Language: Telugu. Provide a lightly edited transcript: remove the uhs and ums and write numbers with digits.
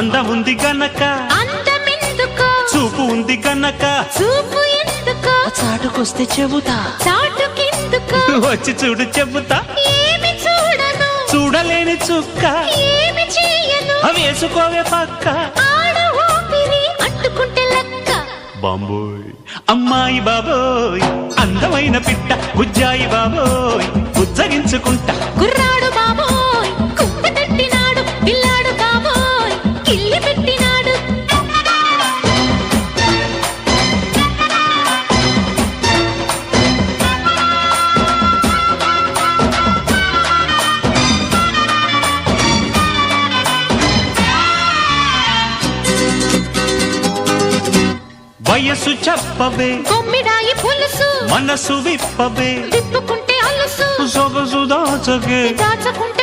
అందముంది గనక అందమెందుకో చూపు ఉంది గనక చూపు ఎందుకో చాటుకొస్తే చెబుతా చాటుకెందుకో వచ్చి చూడు చెబుతా ఏమి చూడను చూడలేని చుక్క ఏమి చేయను వేసుకోవే పక్క ఆడ ఊపిరి అంటుకుంటే లెక్క బాంబోయ్ అమ్మాయి బాబోయ్ అందమైన పిట్ట బుజ్జాయి బాబోయ్ ఉజ్జగించుకుంటా గుర్రాడు బాబోయ్ కుక్క తట్టినాడు పిల్లాడు బాబోయ్ కిల్లి పెట్టినాడు వయసు చెప్పవే కొమ్మిడాయి పులుసు మనసు విప్పవే తిప్పుకుంటే అలుసు సొగసు దాచగే దాచకుంటే